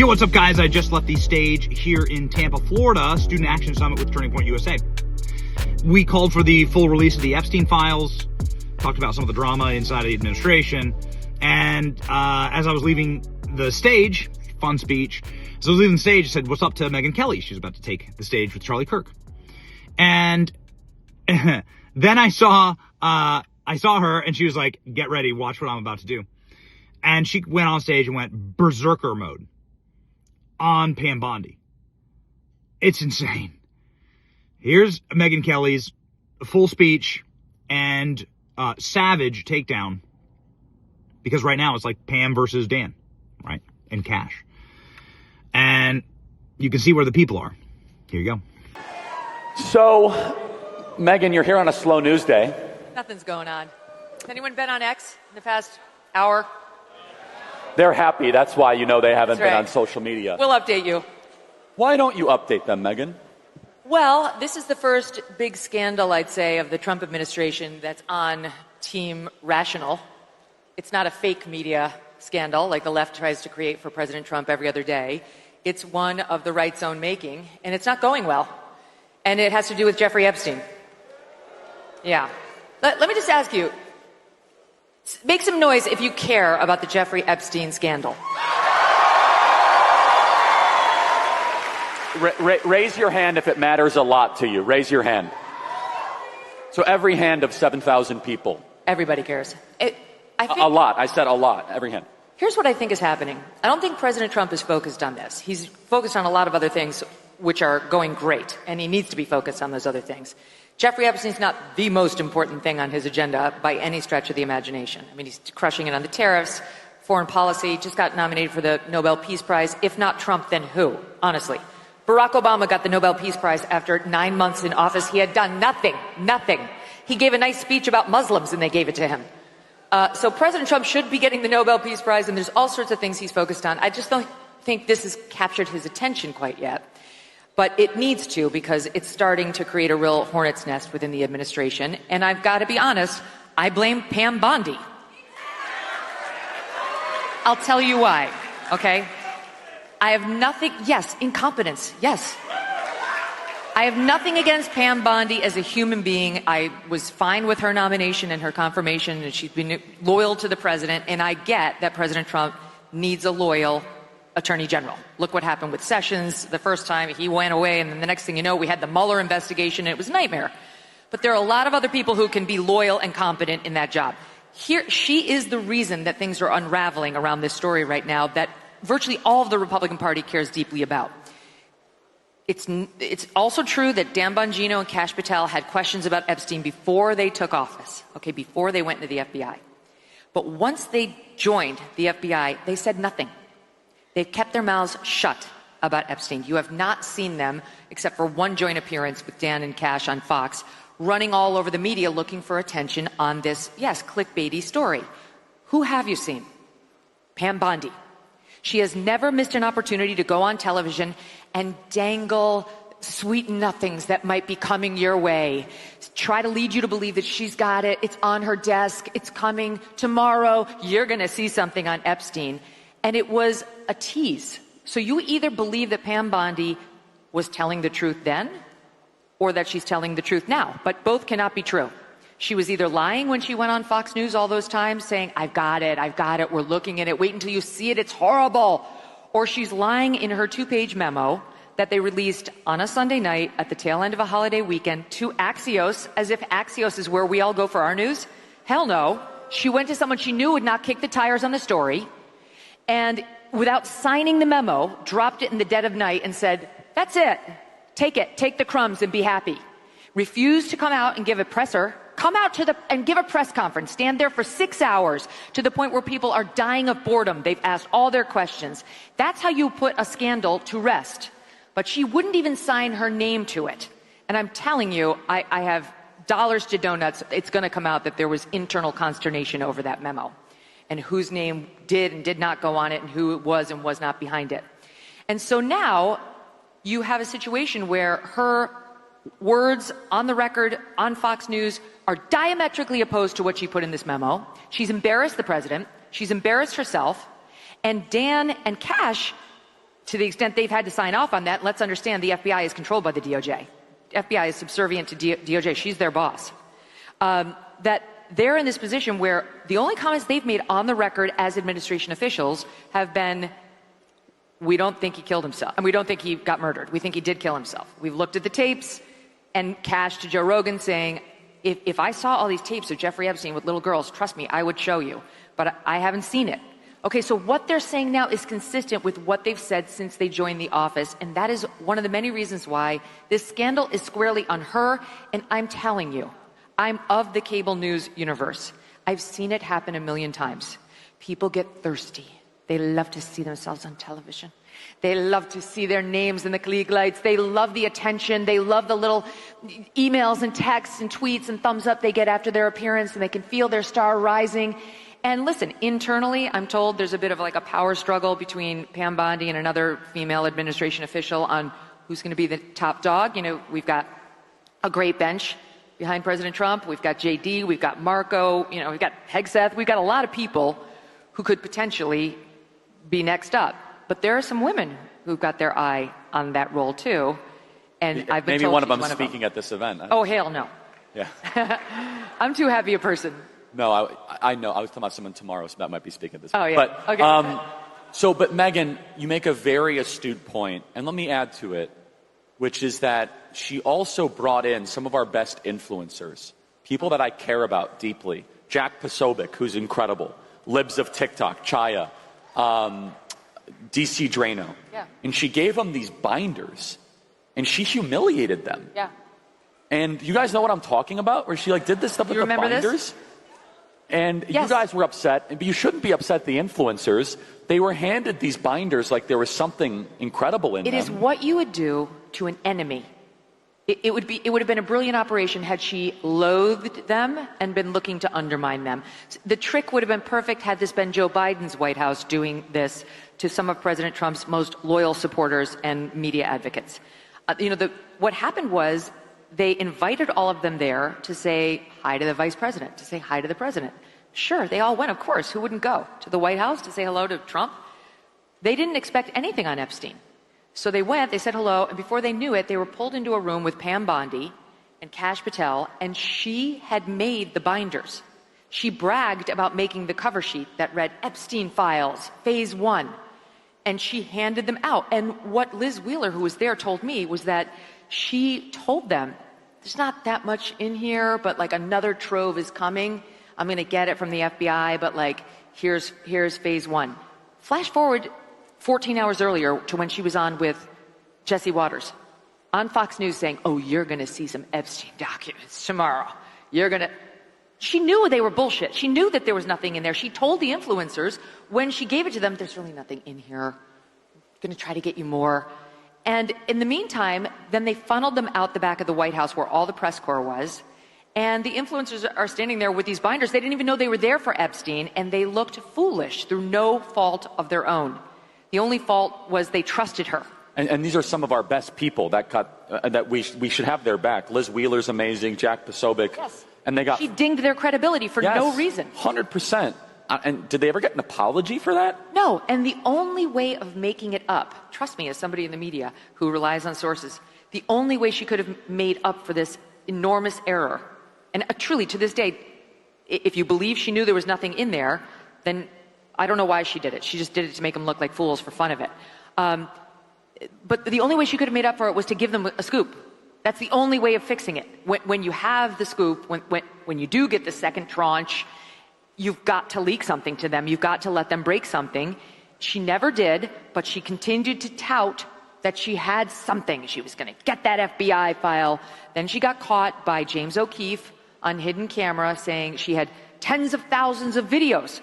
Yo, what's up, guys? I just left the stage here in Tampa, Florida, Student Action Summit with Turning Point USA. We called for the full release of the Epstein files, talked about some of the drama inside of the administration, and as I was leaving the stage, fun speech, as I was leaving the stage, I said, what's up to Megyn Kelly? She's about to take the stage with Charlie Kirk. And then I saw her, and she was like, get ready, watch what I'm about to do. And she went on stage and went berserker mode on Pam Bondi. It's insane. Here's Megyn Kelly's full speech and savage takedown. Because right now it's like Pam versus Dan, right? And Cash. And you can see where the people are. Here you go. So, Megyn, you're here on a slow news day. Nothing's going on. Has anyone been on X in the past hour? They're happy. That's why you know they haven't That's right. been on social media. We'll update you. Why don't you update them, Megyn? Well, this is the first big scandal, I'd say, of the Trump administration that's on Team Rational. It's not a fake media scandal like the left tries to create for President Trump every other day. It's one of the right's own making, and it's not going well. And it has to do with Jeffrey Epstein. Yeah. Let me just ask you, make some noise if you care about the Jeffrey Epstein scandal. Raise your hand if it matters a lot to you. Raise your hand. So every hand of 7,000 people. Everybody cares. A lot. I said a lot. Every hand. Here's what I think is happening. I don't think President Trump is focused on this. He's focused on a lot of other things which are going great, and he needs to be focused on those other things. Jeffrey Epstein's not the most important thing on his agenda by any stretch of the imagination. I mean, he's crushing it on the tariffs, foreign policy, just got nominated for the Nobel Peace Prize. If not Trump, then who? Honestly. Barack Obama got the Nobel Peace Prize after 9 months in office. He had done nothing. He gave a nice speech about Muslims, and they gave it to him. So President Trump should be getting the Nobel Peace Prize, and there's all sorts of things he's focused on. I just don't think this has captured his attention quite yet. But it needs to, because it's starting to create a real hornet's nest within the administration. And I've got to be honest, I blame Pam Bondi. I'll tell you why, okay? I have nothing, yes, incompetence, yes. I have nothing against Pam Bondi as a human being. I was fine with her nomination and her confirmation, and she's been loyal to the president, and I get that President Trump needs a loyal attorney general. Look what happened with Sessions the first time. He went away, and then the next thing you know, we had the Mueller investigation, and it was a nightmare. But there are a lot of other people who can be loyal and competent in that job. She is the reason that things are unraveling around this story right now that virtually all of the Republican Party cares deeply about. It's also true that Dan Bongino and Kash Patel had questions about Epstein before they took office, okay, before they went into the FBI. But once they joined the FBI, they said nothing. They've kept their mouths shut about Epstein. You have not seen them, except for one joint appearance with Dan and Kash on Fox, running all over the media looking for attention on this, yes, clickbaity story. Who have you seen? Pam Bondi. She has never missed an opportunity to go on television and dangle sweet nothings that might be coming your way. Try to lead you to believe that she's got it. It's on her desk. It's coming tomorrow. You're going to see something on Epstein. And it was a tease. So you either believe that Pam Bondi was telling the truth then or that she's telling the truth now. But both cannot be true. She was either lying when she went on Fox News all those times saying, I've got it, we're looking at it, wait until you see it, it's horrible. Or she's lying in her 2-page memo that they released on a Sunday night at the tail end of a holiday weekend to Axios, as if Axios is where we all go for our news. Hell no. She went to someone she knew would not kick the tires on the story, and without signing the memo, dropped it in the dead of night and said, that's it. Take the crumbs and be happy. Refused to come out and give a presser. Come out and give a press conference. Stand there for 6 hours to the point where people are dying of boredom. They've asked all their questions. That's how you put a scandal to rest. But she wouldn't even sign her name to it. And I'm telling you, I have dollars to donuts. It's going to come out that there was internal consternation over that memo and whose name did and did not go on it and who was and was not behind it. And so now you have a situation where her words on the record on Fox News are diametrically opposed to what she put in this memo. She's embarrassed the president. She's embarrassed herself. And Dan and Kash to the extent they've had to sign off on that, let's understand the FBI is controlled by the DOJ. FBI is subservient to DOJ. She's their boss. That they're in this position where the only comments they've made on the record as administration officials have been, we don't think he killed himself, and we don't think he got murdered. We think he did kill himself. We've looked at the tapes, and Cash to Joe Rogan saying, if I saw all these tapes of Jeffrey Epstein with little girls, trust me, I would show you. But I haven't seen it. Okay, so what they're saying now is consistent with what they've said since they joined the office, and that is one of the many reasons why this scandal is squarely on her. And I'm telling you, I'm of the cable news universe. I've seen it happen a million times. People get thirsty. They love to see themselves on television. They love to see their names in the Klieg lights. They love the attention. They love the little emails and texts and tweets and thumbs up they get after their appearance, and they can feel their star rising. And listen, internally, I'm told there's a bit of like a power struggle between Pam Bondi and another female administration official on who's going to be the top dog. You know, we've got a great bench behind President Trump. We've got JD. We've got Marco. You know, we've got Hegseth. We've got a lot of people who could potentially be next up. But there are some women who've got their eye on that role too. And I've been maybe told one of she's them one speaking at this event. Oh, hell no. Yeah. I'm too happy a person. No, I know. I was talking about someone tomorrow, so that might be speaking at this. Oh, yeah. But, Okay. but Megyn, you make a very astute point, and let me add to it, which is that she also brought in some of our best influencers, people that I care about deeply. Jack Posobiec, who's incredible. Libs of TikTok, Chaya, DC Drano. Yeah. And she gave them these binders, and she humiliated them. Yeah. And you guys know what I'm talking about? Where she like did this stuff with the binders? This? And Yes. you guys were upset, but you shouldn't be upset, the influencers. They were handed these binders like there was something incredible in them. It is what you would do to an enemy. It would have been a brilliant operation had she loathed them and been looking to undermine them. The trick would have been perfect had this been Joe Biden's White House doing this to some of President Trump's most loyal supporters and media advocates. What happened was they invited all of them there to say hi to the vice president, to say hi to the president. Sure, they all went, of course. Who wouldn't go to the White House to say hello to Trump? They didn't expect anything on Epstein. So they went, they said hello, and before they knew it, they were pulled into a room with Pam Bondi and Kash Patel, and she had made the binders. She bragged about making the cover sheet that read Epstein Files, Phase 1, and she handed them out. And what Liz Wheeler, who was there, told me was that she told them, there's not that much in here, but like another trove is coming. I'm going to get it from the FBI, but like, here's Phase 1. Flash forward 14 hours earlier to when she was on with Jesse Waters on Fox News saying, oh, you're going to see some Epstein documents tomorrow. She knew they were bullshit. She knew that there was nothing in there. She told the influencers when she gave it to them, there's really nothing in here. I'm going to try to get you more. And in the meantime, then they funneled them out the back of the White House where all the press corps was. And the influencers are standing there with these binders. They didn't even know they were there for Epstein, and they looked foolish through no fault of their own. The only fault was they trusted her. And these are some of our best people that we should have their back. Liz Wheeler's amazing, Jack Posobiec. Yes. And they got... She dinged their credibility for no reason. 100%. And did they ever get an apology for that? No, and the only way of making it up, trust me, as somebody in the media who relies on sources, the only way she could have made up for this enormous error, and truly to this day, if you believe she knew there was nothing in there, then I don't know why she did it. She just did it to make them look like fools for fun of it. But the only way she could have made up for it was to give them a scoop. That's the only way of fixing it. When you have the scoop, when you do get the second tranche, you've got to leak something to them. You've got to let them break something. She never did, but she continued to tout that she had something. She was going to get that FBI file. Then she got caught by James O'Keefe on hidden camera saying she had tens of thousands of videos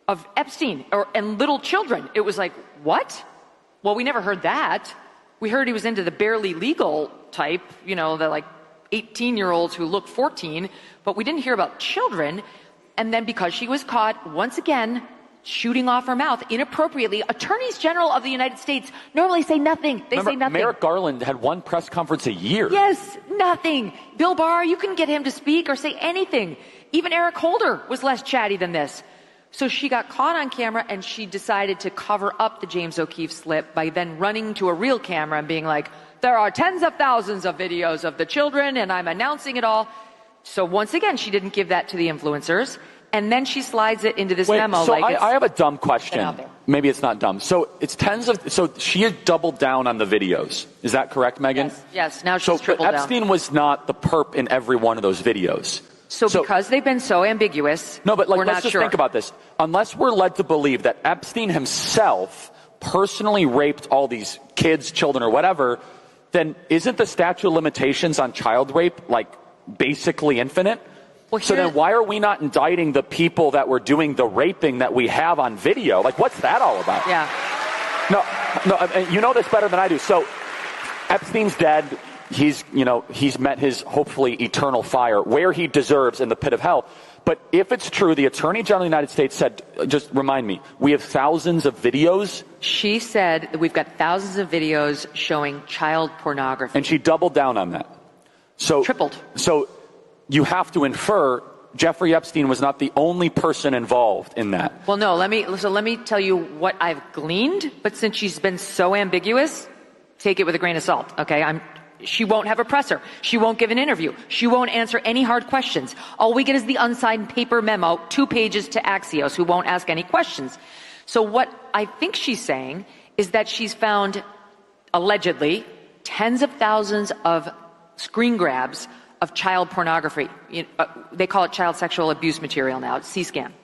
of Epstein and little children. It was like, what? Well, we never heard that. We heard he was into the barely legal type, the like 18-year-olds who look 14, but we didn't hear about children. And then because she was caught, once again, shooting off her mouth inappropriately, attorneys general of the United States normally say nothing. They say nothing. Merrick Garland had one press conference a year. Yes, nothing. Bill Barr, you couldn't get him to speak or say anything. Even Eric Holder was less chatty than this. So she got caught on camera, and she decided to cover up the James O'Keefe slip by then running to a real camera and being like, there are tens of thousands of videos of the children, and I'm announcing it all. So once again, she didn't give that to the influencers. And then she slides it into this memo. So like I have a dumb question. Maybe it's not dumb. So it's so she had doubled down on the videos. Is that correct, Megyn? Yes, now she's tripled down. Epstein was not the perp in every one of those videos. So because they've been so ambiguous, no, but we're let's not just sure. think about this. Unless we're led to believe that Epstein himself personally raped all these kids, children, or whatever, then isn't the statute of limitations on child rape basically infinite? Well, so then why are we not indicting the people that were doing the raping that we have on video? What's that all about? Yeah. No, you know this better than I do. So Epstein's dead. He's met his hopefully eternal fire where he deserves in the pit of hell. But if it's true, the Attorney General of the United States said, just remind me, we have thousands of videos. She said that we've got thousands of videos showing child pornography. And she doubled down on that. So tripled. So you have to infer Jeffrey Epstein was not the only person involved in that. Well, no, let me tell you what I've gleaned, but since she's been so ambiguous, take it with a grain of salt, okay? She won't have a presser. She won't give an interview. She won't answer any hard questions. All we get is the unsigned paper memo, 2 pages to Axios, who won't ask any questions. So what I think she's saying is that she's found, allegedly, tens of thousands of screen grabs of child pornography. They call it child sexual abuse material now. It's C-SCAN.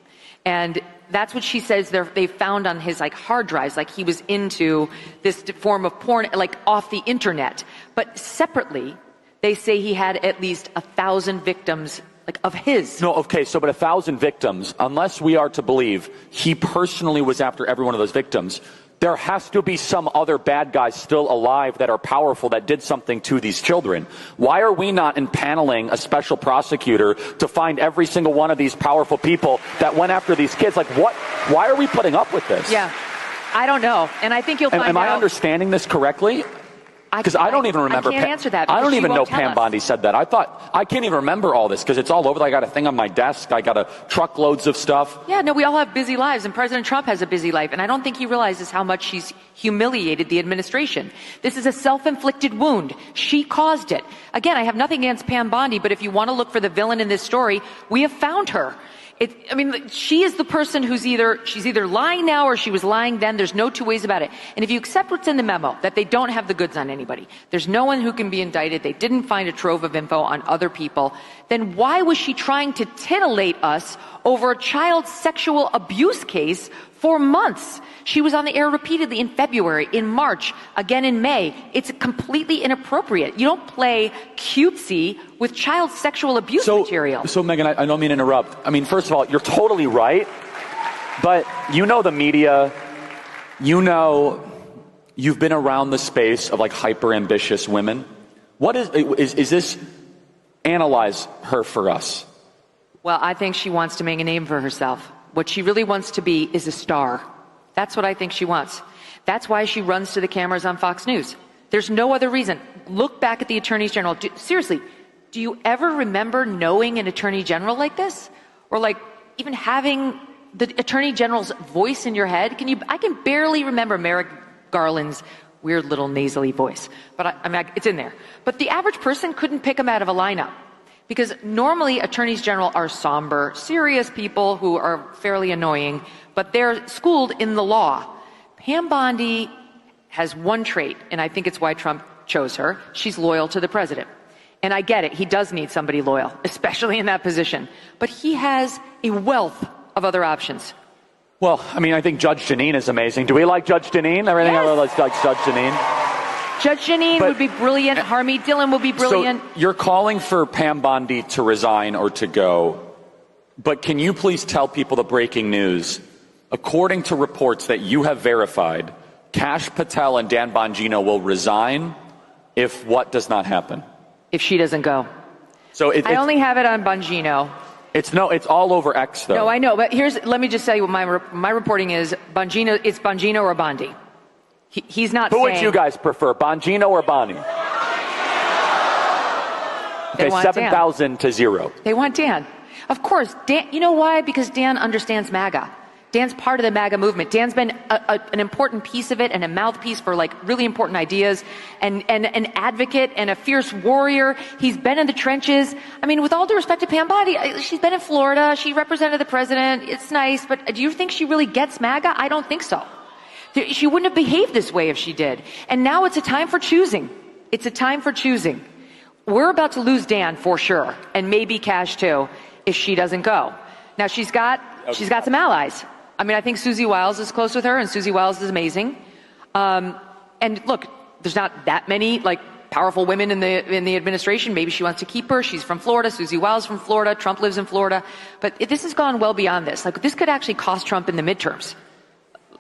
And that's what she says they found on his hard drives, he was into this form of porn, off the internet. But separately, they say he had at least 1,000 victims, of his. No, okay, but 1,000 victims, unless we are to believe he personally was after every one of those victims, there has to be some other bad guys still alive that are powerful that did something to these children. Why are we not impaneling a special prosecutor to find every single one of these powerful people that went after these kids? What? Why are we putting up with this? Yeah, I don't know. And I think you'll find out. Am I understanding this correctly? Because I don't even remember. I can't answer that. I don't even know Pam Bondi said that. I can't even remember all this because it's all over. I got a thing on my desk. I got truckloads of stuff. Yeah, no, we all have busy lives, and President Trump has a busy life, and I don't think he realizes how much he's humiliated the administration. This is a self-inflicted wound. She caused it. Again, I have nothing against Pam Bondi, but if you want to look for the villain in this story, we have found her. She is the person she's either lying now or she was lying then. There's no two ways about it. And if you accept what's in the memo, that they don't have the goods on anybody, there's no one who can be indicted, they didn't find a trove of info on other people, then why was she trying to titillate us over a child sexual abuse case for months? She was on the air repeatedly in February, in March, again in May. It's completely inappropriate. You don't play cutesy with child sexual abuse material. So Megyn, I don't mean to interrupt. First of all, you're totally right. But the media, you've been around the space of hyper ambitious women. What is this? Analyze her for us. Well, I think she wants to make a name for herself. What she really wants to be is a star. That's what I think she wants. That's why she runs to the cameras on Fox News. There's no other reason. Look back at the attorneys general. Seriously, do you ever remember knowing an attorney general like this? Or even having the attorney general's voice in your head? I can barely remember Merrick Garland's weird little nasally voice. But it's in there. But the average person couldn't pick him out of a lineup. Because normally attorneys general are somber, serious people who are fairly annoying, but they're schooled in the law. Pam Bondi has one trait, and I think it's why Trump chose her. She's loyal to the president. And I get it. He does need somebody loyal, especially in that position. But he has a wealth of other options. Well, I think Judge Jeanine is amazing. Do we like Judge Jeanine? Everything yes. I like Judge Jeanine. Judge Jeanine would be brilliant. Harmeet Dillon would be brilliant. So you're calling for Pam Bondi to resign or to go. But can you please tell people the breaking news? According to reports that you have verified, Kash Patel and Dan Bongino will resign if what does not happen? If she doesn't go. So I only have it on Bongino. It's all over X, though. No, I know. But let me just tell you what my reporting is. Bongino, it's Bongino or Bondi. He's not saying... Who would you guys prefer, Bongino or Bondi? Okay, 7,000 to 0. They want Dan. Of course. Dan, you know why? Because Dan understands MAGA. Dan's part of the MAGA movement. Dan's been an important piece of it and a mouthpiece for like really important ideas and an advocate and a fierce warrior. He's been in the trenches. I mean, with all due respect to Pam Bondi, she's been in Florida. She represented the president. It's nice, but do you think she really gets MAGA? I don't think so. She wouldn't have behaved this way if she did. And now it's a time for choosing. It's a time for choosing. We're about to lose Dan for sure, and maybe Cash too, if she doesn't go. Now she's got some allies. I mean, I think Susie Wiles is close with her, and Susie Wiles is amazing. And look, there's not that many like powerful women in the administration. Maybe she wants to keep her. She's from Florida. Susie Wiles is from Florida. Trump lives in Florida. But this has gone well beyond this. Like, this could actually cost Trump in the midterms.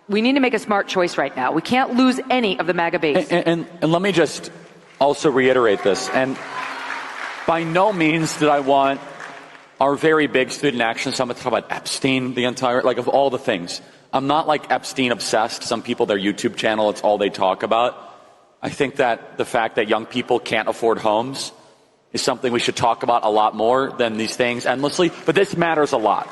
We need to make a smart choice right now. We can't lose any of the MAGA base. And let me just also reiterate this. And by no means did I want our very big student action summit to talk about Epstein the entire, like, of all the things. I'm not like Epstein obsessed. Some people, their YouTube channel, it's all they talk about. I think that the fact that young people can't afford homes is something we should talk about a lot more than these things endlessly. But this matters a lot.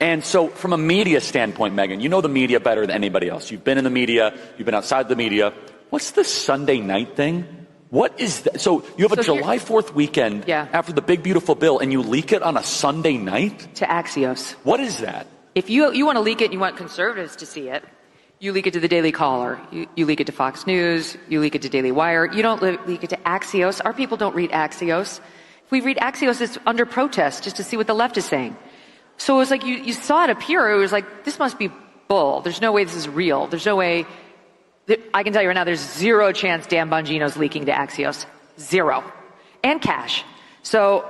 And so from a media standpoint, Megyn, you know the media better than anybody else. You've been in the media. You've been outside the media. What's this Sunday night thing? What is that? So you have a July 4th weekend after the big, beautiful bill, and you leak it on a Sunday night? To Axios. What is that? If you want to leak it and you want conservatives to see it, you leak it to the Daily Caller. You leak it to Fox News. You leak it to Daily Wire. You don't leak it to Axios. Our people don't read Axios. If we read Axios, it's under protest just to see what the left is saying. So it was like you saw it appear. It was like, this must be bull. There's no way this is real. There's no way. I can tell you right now, there's zero chance Dan Bongino's leaking to Axios. Zero. And Cash. So,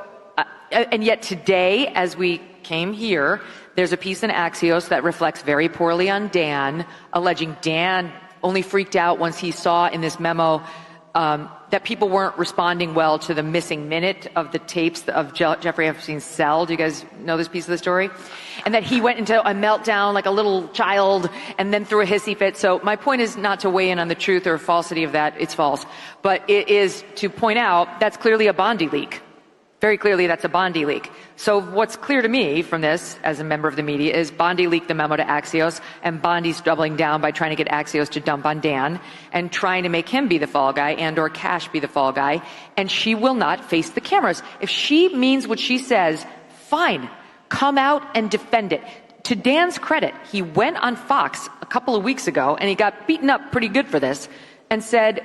and yet today, as we came here, there's a piece in Axios that reflects very poorly on Dan, alleging Dan only freaked out once he saw in this memo that people weren't responding well to the missing minute of the tapes of Jeffrey Epstein's cell. Do you guys know this piece of the story? And that he went into a meltdown like a little child and then threw a hissy fit. So my point is not to weigh in on the truth or falsity of that. It's false. But it is to point out that's clearly a Bondi leak. Very clearly, that's a Bondi leak. So what's clear to me from this, as a member of the media, is Bondi leaked the memo to Axios, and Bondi's doubling down by trying to get Axios to dump on Dan, and trying to make him be the fall guy, and or Cash be the fall guy, and she will not face the cameras. If she means what she says, fine, come out and defend it. To Dan's credit, he went on Fox a couple of weeks ago, and he got beaten up pretty good for this, and said,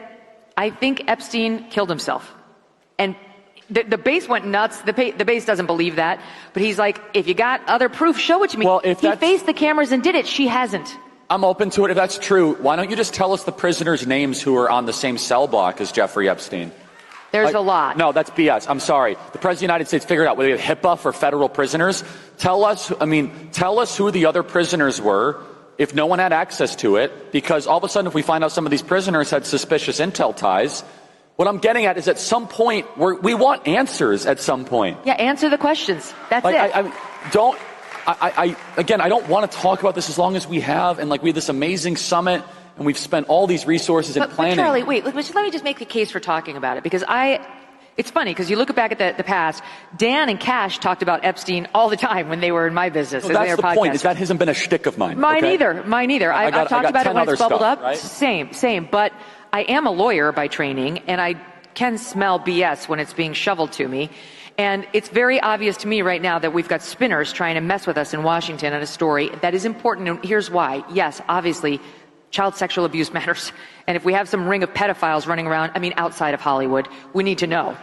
I think Epstein killed himself. And the base went nuts. The base doesn't believe that. But he's like, if you got other proof, show it to me. Well, if he faced the cameras and did it. She hasn't. I'm open to it. If that's true, why don't you just tell us the prisoners' names who are on the same cell block as Jeffrey Epstein? There's a lot. No, that's BS. I'm sorry. The President of the United States figured out whether we have HIPAA for federal prisoners. Tell us who the other prisoners were if no one had access to it, because all of a sudden if we find out some of these prisoners had suspicious intel ties, what I'm getting at is at some point, we want answers at some point. Yeah, answer the questions. That's it. I don't want to talk about this as long as we have, and like we had this amazing summit, and we've spent all these resources in planning. But Charlie, wait, let me just make the case for talking about it, because it's funny, because you look back at the past, Dan and Cash talked about Epstein all the time when they were in my business. No, that's the point, is that hasn't been a shtick of mine. Mine either. I've talked about it when it's bubbled up. Right? Same. But I am a lawyer by training, and I can smell BS when it's being shoveled to me. And it's very obvious to me right now that we've got spinners trying to mess with us in Washington on a story that is important, and here's why. Yes, obviously, child sexual abuse matters. And if we have some ring of pedophiles running around, outside of Hollywood, we need to know.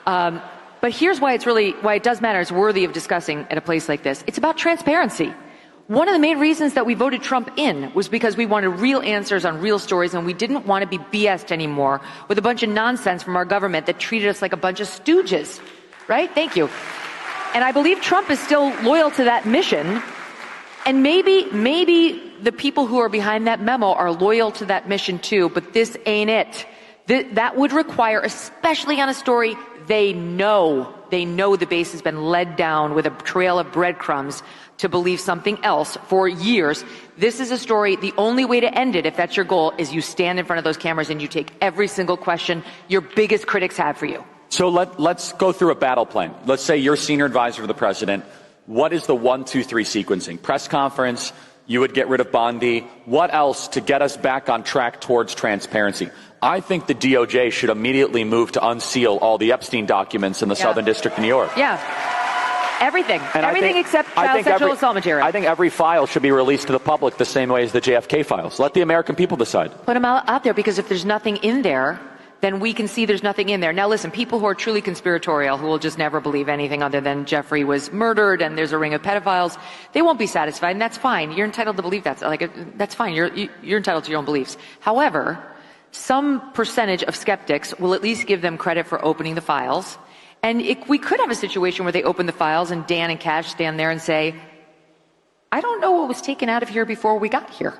But here's why it does matter. It's worthy of discussing at a place like this. It's about transparency. One of the main reasons that we voted Trump in was because we wanted real answers on real stories, and we didn't want to be BS'd anymore with a bunch of nonsense from our government that treated us like a bunch of stooges. Right? Thank you. And I believe Trump is still loyal to that mission. And maybe the people who are behind that memo are loyal to that mission too, but this ain't it. That would require, especially on a story they know the base has been led down with a trail of breadcrumbs to believe something else for years. This is a story, the only way to end it, if that's your goal, is you stand in front of those cameras and you take every single question your biggest critics have for you. So let's go through a battle plan. Let's say you're senior advisor to the president. what is the 1, 2, 3 sequencing? Press conference, you would get rid of Bondi. What else to get us back on track towards transparency? I think the DOJ should immediately move to unseal all the Epstein documents in the Southern District of New York. Yeah. Everything. And Everything except child sexual assault material. I think every file should be released to the public the same way as the JFK files. Let the American people decide. Put them out there, because if there's nothing in there, then we can see there's nothing in there. Now listen, people who are truly conspiratorial, who will just never believe anything other than Jeffrey was murdered and there's a ring of pedophiles, they won't be satisfied, and that's fine. You're entitled to believe that. That's fine. You're entitled to your own beliefs. However, some percentage of skeptics will at least give them credit for opening the files. And we could have a situation where they open the files and Dan and Cash stand there and say, I don't know what was taken out of here before we got here.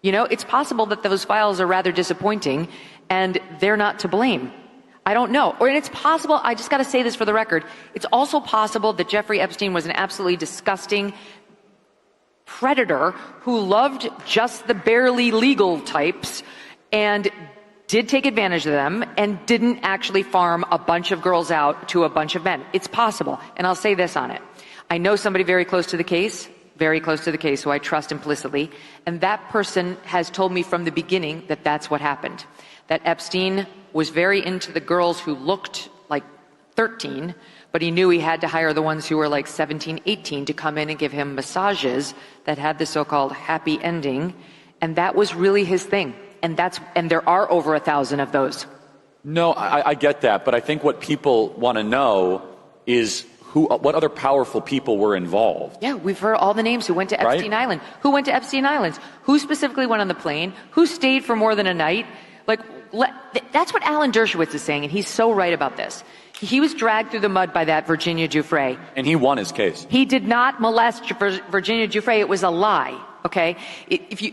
You know, it's possible that those files are rather disappointing and they're not to blame. I don't know. And it's possible, I just got to say this for the record, it's also possible that Jeffrey Epstein was an absolutely disgusting predator who loved just the barely legal types and did take advantage of them and didn't actually farm a bunch of girls out to a bunch of men. It's possible. And I'll say this on it. I know somebody very close to the case, who I trust implicitly, and that person has told me from the beginning that that's what happened. That Epstein was very into the girls who looked like 13, but he knew he had to hire the ones who were like 17, 18 to come in and give him massages that had the so-called happy ending, and that was really his thing. And there are over 1,000 of those. No, I get that, but I think what people want to know is what other powerful people were involved. Yeah, we've heard all the names who went to Epstein Island. Who went to Epstein Islands? Who specifically went on the plane? Who stayed for more than a night? That's what Alan Dershowitz is saying, and he's so right about this. He was dragged through the mud by that Virginia Giuffre. And he won his case. He did not molest Virginia Giuffre. It was a lie. Okay,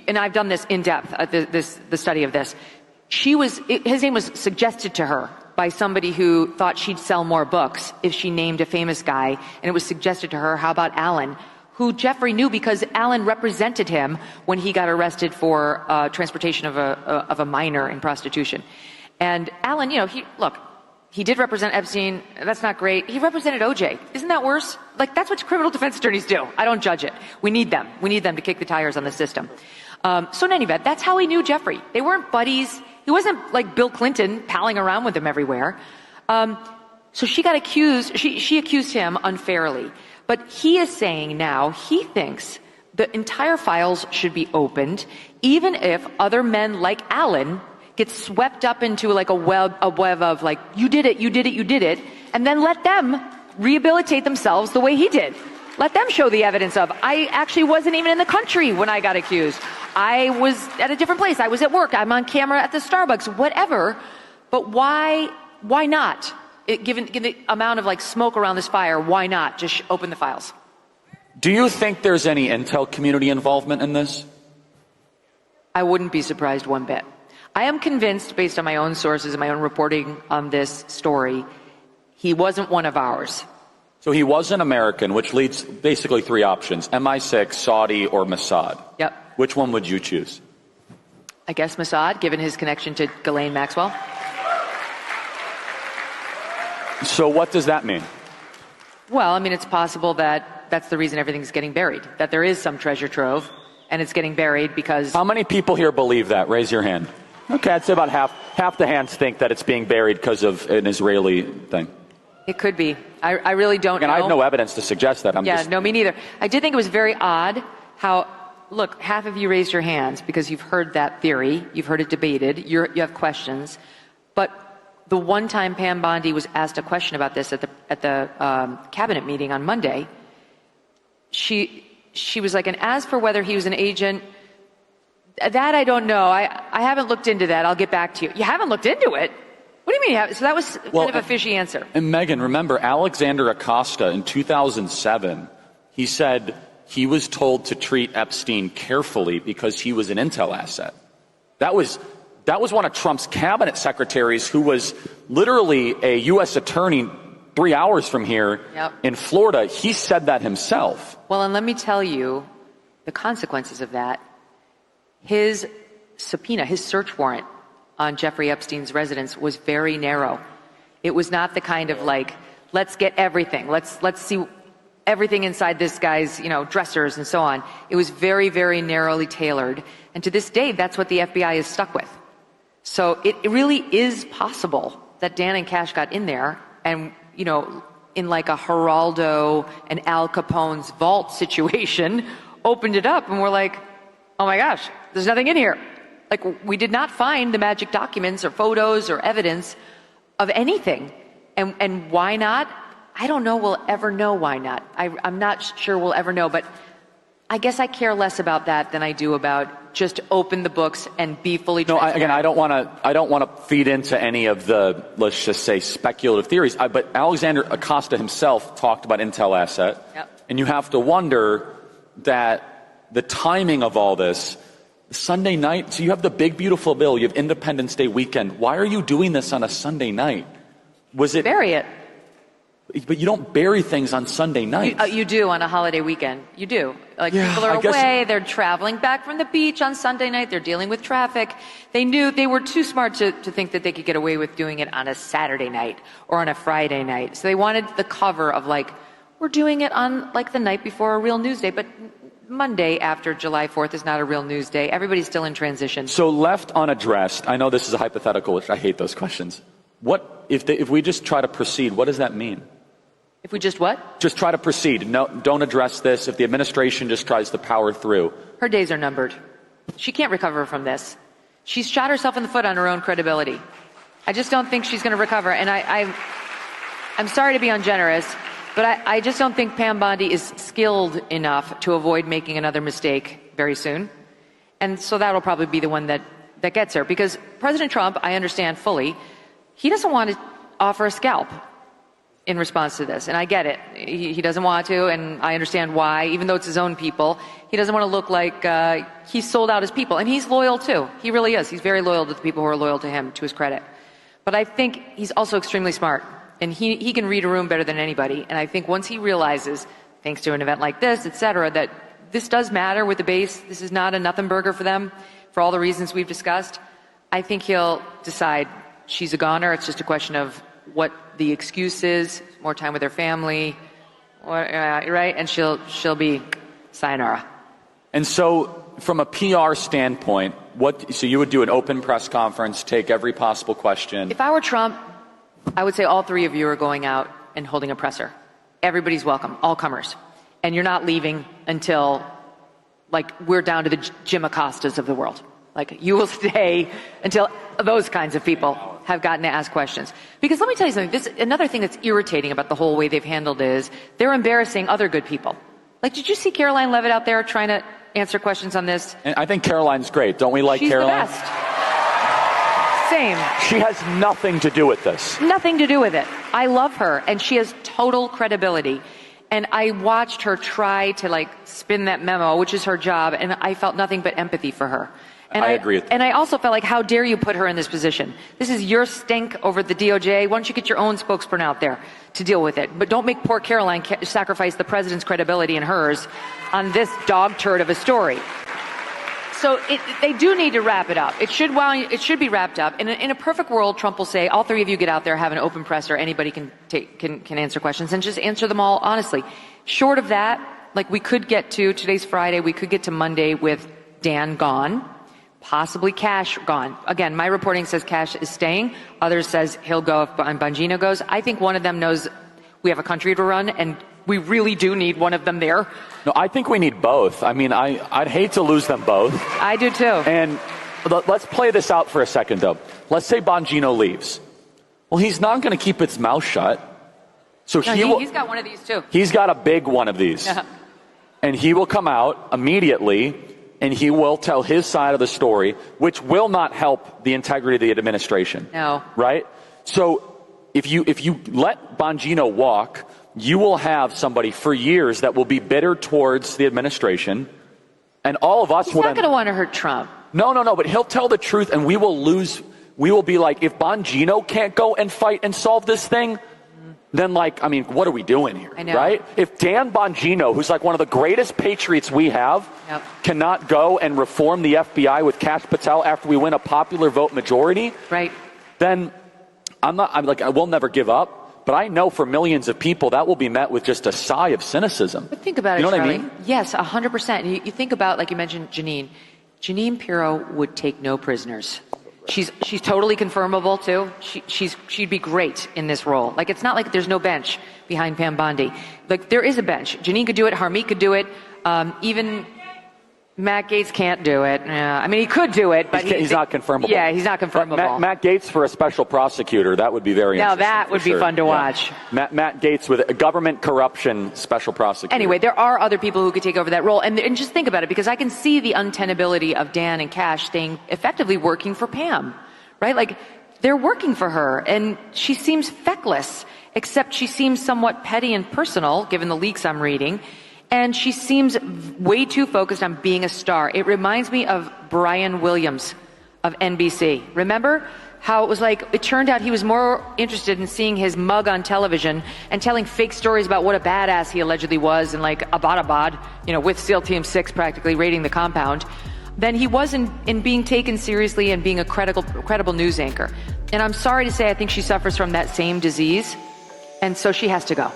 and I've done this in depth, the study of this. His name was suggested to her by somebody who thought she'd sell more books if she named a famous guy, and it was suggested to her, how about Alan, who Jeffrey knew because Alan represented him when he got arrested for transportation of a minor in prostitution. And Alan, he did represent Epstein. That's not great. He represented OJ. Isn't that worse? That's what criminal defense attorneys do. I don't judge it. We need them. We need them to kick the tires on the system. So in any event, that's how he knew Jeffrey. They weren't buddies. He wasn't like Bill Clinton palling around with him everywhere. So she got accused. She accused him unfairly. But he is saying now he thinks the entire files should be opened, even if other men like Alan get swept up into a web of you did it, and then let them rehabilitate themselves the way he did. Let them show the evidence of, I actually wasn't even in the country when I got accused. I was at a different place. I was at work. I'm on camera at the Starbucks, whatever. But why not? Given the amount of smoke around this fire, why not just open the files? Do you think there's any intel community involvement in this? I wouldn't be surprised one bit. I am convinced, based on my own sources and my own reporting on this story, he wasn't one of ours. So he was an American, which leads basically 3 options: MI6, Saudi, or Mossad. Yep. Which one would you choose? I guess Mossad, given his connection to Ghislaine Maxwell. So what does that mean? Well, I mean, it's possible that that's the reason everything's getting buried, that there is some treasure trove, and it's getting buried because... How many people here believe that? Raise your hand. Okay, I'd say about half the hands think that it's being buried because of an Israeli thing. It could be. I really don't know. And I have no evidence to suggest that. No, me neither. I did think it was very odd how, look, half of you raised your hands because you've heard that theory, you've heard it debated, you have questions, but the one time Pam Bondi was asked a question about this at the cabinet meeting on Monday, she was like, and as for whether he was an agent, that I don't know. I haven't looked into that. I'll get back to you. You haven't looked into it? What do you mean? So that was kind of a fishy answer. And Megyn, remember, Alexander Acosta in 2007, he said he was told to treat Epstein carefully because he was an intel asset. That was one of Trump's cabinet secretaries who was literally a U.S. attorney 3 hours from here in Florida. He said that himself. Well, and let me tell you the consequences of that. His subpoena, his search warrant on Jeffrey Epstein's residence was very narrow. It was not the kind of let's get everything. Let's see. everything inside this guy's, dressers and so on. It was very, very narrowly tailored. And to this day, that's what the FBI is stuck with. So it really is possible that Dan and Cash got in there and, in like a Geraldo and Al Capone's vault situation, opened it up and we're like, oh my gosh, there's nothing in here. Like, we did not find the magic documents or photos or evidence of anything. And why not? I don't know we'll ever know why not. I'm not sure we'll ever know, but I guess I care less about that than I do about just open the books and be fully transparent. No, I don't want to feed into any of the, let's just say, speculative theories. But Alexander Acosta himself talked about Intel asset. Yep. And you have to wonder that the timing of all this, Sunday night, so you have the big, beautiful bill, you have Independence Day weekend. Why are you doing this on a Sunday night? Was it... Bury it. But you don't bury things on Sunday nights. You do on a holiday weekend. You do. People are away. They're traveling back from the beach on Sunday night. They're dealing with traffic. They knew they were too smart to think that they could get away with doing it on a Saturday night or on a Friday night. So they wanted the cover of we're doing it on the night before a real news day. But Monday after July 4th is not a real news day. Everybody's still in transition. So left unaddressed, I know this is a hypothetical, which I hate those questions. What if we just try to proceed, what does that mean? If we just what? Just try to proceed. No, don't address this. If the administration just tries to power through. Her days are numbered. She can't recover from this. She's shot herself in the foot on her own credibility. I just don't think she's going to recover. And I'm sorry to be ungenerous, but I just don't think Pam Bondi is skilled enough to avoid making another mistake very soon. And so that'll probably be the one that gets her. Because President Trump, I understand fully, he doesn't want to offer a scalp in response to this. And I get it. He doesn't want to, and I understand why. Even though it's his own people, he doesn't want to look like he sold out his people. And he's loyal, too. He really is. He's very loyal to the people who are loyal to him, to his credit. But I think he's also extremely smart. And he can read a room better than anybody. And I think once he realizes, thanks to an event like this, et cetera, that this does matter with the base, this is not a nothing burger for them, for all the reasons we've discussed, I think he'll decide she's a goner. It's just a question of what the excuse is, more time with her family, right? And she'll be sayonara. And so, from a PR standpoint, so you would do an open press conference, take every possible question. If I were Trump, I would say all three of you are going out and holding a presser. Everybody's welcome, all comers. And you're not leaving until, we're down to the Jim Acostas of the world. You will stay until those kinds of people have gotten to ask questions. Because let me tell you something, another thing that's irritating about the whole way they've handled it is they're embarrassing other good people. Did you see Caroline Leavitt out there trying to answer questions on this? And I think Caroline's great. Don't we like Caroline? She's the best. Same. She has nothing to do with this. Nothing to do with it. I love her, and she has total credibility. And I watched her try to spin that memo, which is her job, and I felt nothing but empathy for her. And I agree with that. And I also felt how dare you put her in this position? This is your stink over at the DOJ. Why don't you get your own spokesperson out there to deal with it? But don't make poor Caroline sacrifice the president's credibility and hers on this dog turd of a story. So they do need to wrap it up. It should be wrapped up. In a perfect world, Trump will say, all three of you get out there, have an open presser, anybody can answer questions, and just answer them all honestly. Short of that, we could get to, today's Friday, we could get to Monday with Dan gone. Possibly Cash gone. Again, my reporting says Cash is staying. Others says he'll go if Bongino goes. I think one of them knows we have a country to run, and we really do need one of them there. No, I think we need both. I mean, I'd hate to lose them both. I do too. And let's play this out for a second, though. Let's say Bongino leaves. Well, he's not going to keep his mouth shut. So he's got one of these too. He's got a big one of these. Yeah. And he will come out immediately, and he will tell his side of the story, which will not help the integrity of the administration. No. Right? So if you let Bongino walk, you will have somebody for years that will be bitter towards the administration, and all of us He's will not going to want to hurt Trump. No, but he'll tell the truth, and we will lose. We will be like, if Bongino can't go and fight and solve this thing, then what are we doing here? I know. Right? If Dan Bongino, who's one of the greatest patriots we have, Yep. cannot go and reform the FBI with Kash Patel after we win a popular vote majority, Right. then I will never give up. But I know for millions of people, that will be met with just a sigh of cynicism. But think about it, You know what I Charlie. mean? Yes, 100%. You think about, like you mentioned, Janine. Janine Pirro would take no prisoners. She's totally confirmable too. She'd be great in this role. Like, it's not like there's no bench behind Pam Bondi. Like, there is a bench. Janine could do it. Harmeet could do it. Even Matt Gaetz can't do it. I mean, he could do it, but he's not confirmable. Yeah, he's not confirmable. Matt Gaetz for a special prosecutor, that would be very Now interesting. that would be fun to watch. Matt Gaetz with a government corruption special prosecutor. Anyway, there are other people who could take over that role. And just think about it, because I can see the untenability of Dan and Kash staying effectively working for Pam, right? Like, they're working for her, and she seems feckless, except she seems somewhat petty and personal, given the leaks I'm reading. And she seems way too focused on being a star. It reminds me of Brian Williams of NBC. Remember how it was like, it turned out he was more interested in seeing his mug on television and telling fake stories about what a badass he allegedly was, and like Abbottabad, with SEAL Team 6 practically raiding the compound, than he was in being taken seriously and being a credible news anchor. And I'm sorry to say, I think she suffers from that same disease, and so she has to go.